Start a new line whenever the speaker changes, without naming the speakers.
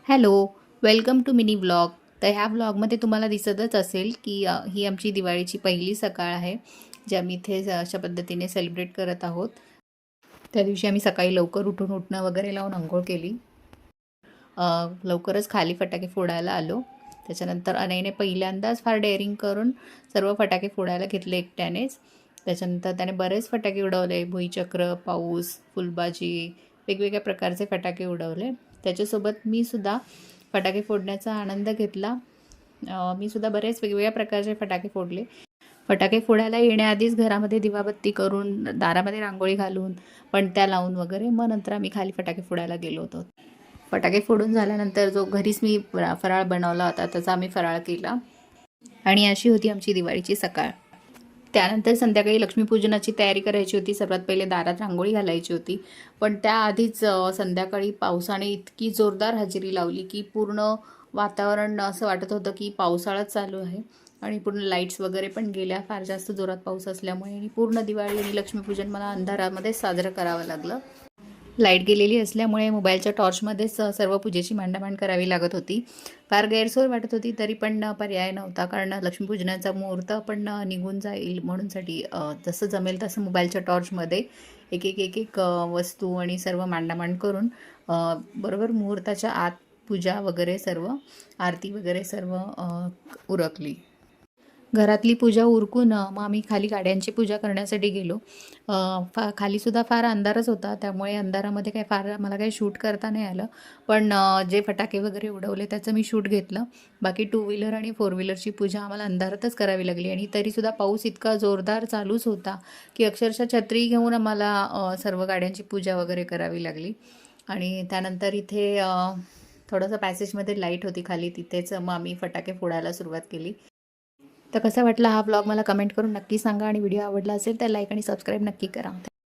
Hello, welcome to mini vlog. तर ह्या व्लॉगमध्ये तुम्हाला दिसतच असेल की ही आमची दिवाळीची पहिली सकाळ आहे, जी आम्ही इथे अशा पद्धतीने सेलिब्रेट करत आहोत. त्या दिवशी आम्ही सकाळी लवकर उठून उटणं वगैरे लावून अंघोळ केली. लवकरच खाली फटाके फोडायला आलो. त्याच्यानंतर अनयने पहिल्यांदाच फार डेअरिंग करून सर्व फटाके फोडायला घेतले एकट्यानेच. त्याच्यानंतर त्याने बरेच फटाके उडवले. भुईचक्र, पाऊस, फुलबाजी, वेगवेगळ्या प्रकारचे फटाके उडवले. त्याच्यासोबत मी सुद्धा फटाके फोडण्याचा आनंद घेतला. मी सुद्धा बरेच वेगवेगळ्या प्रकारचे फटाके फोडले. फटाके फोडायला येण्याआधीच घरामध्ये दिवाबत्ती करून, दारामध्ये रांगोळी घालून, पणत्या लावून वगैरे मग नंतर आम्ही खाली फटाके फोडायला गेलो होतो. फटाके फोडून झाल्यानंतर जो घरीच मी फराळ बनवला होता त्याचा आम्ही फराळ केला आणि अशी होती आमची दिवाळीची सकाळ. त्यानंतर संध्याकाळी लक्ष्मीपूजनाची तयारी करायची होती. सर्वात पहिले दारात रांगोळी घालायची होती. पण त्याआधीच संध्याकाळी पावसाने इतकी जोरदार हजेरी लावली की पूर्ण वातावरण असं वाटत होतं की पावसाळाच चालू आहे आणि पूर्ण लाईट्स वगैरे पण गेल्या. फार जास्त जोरात पाऊस असल्यामुळे आणि पूर्ण दिवाळी आणि लक्ष्मीपूजन मला अंधारामध्ये साजरं करावं लागलं. लाईट गेलेली असल्यामुळे मोबाईलच्या टॉर्चमध्येच सर्व पूजेची मांडामांड करावी लागत होती. फार गैरसोय वाटत होती, तरी पण पर्याय नव्हता. कारण लक्ष्मीपूजनाचा मुहूर्त पण निघून जाईल म्हणूनसाठी जसं जमेल तसं मोबाईलच्या टॉर्चमध्ये एक वस्तू आणि सर्व मांडामांड करून बरोबर मुहूर्ताच्या आत पूजा वगैरे सर्व, आरती वगैरे सर्व उरकली. घरातली पूजा उरकून मग आम्ही खाली गाड्यांची पूजा करण्यासाठी गेलो. खालीसुद्धा फार अंधारच होता, त्यामुळे अंधारामध्ये काय फार मला काही शूट करता नाही आलं. पण जे फटाके वगैरे उडवले त्याचं मी शूट घेतलं. बाकी टू व्हीलर आणि फोर व्हीलरची पूजा आम्हाला अंधारातच करावी लागली आणि तरीसुद्धा पाऊस इतका जोरदार चालूच होता की अक्षरशः छत्री घेऊन आम्हाला सर्व गाड्यांची पूजा वगैरे करावी लागली. आणि त्यानंतर इथे थोडंसं पॅसेजमध्ये लाईट होती खाली, तिथेच मग आम्ही फटाके फोडायला सुरुवात केली. तर कसा वाटला हा ब्लॉग मला कमेंट करून नक्की सांगा आणि व्हिडिओ आवडला असेल तर लाईक आणि सबस्क्राईब नक्की करा.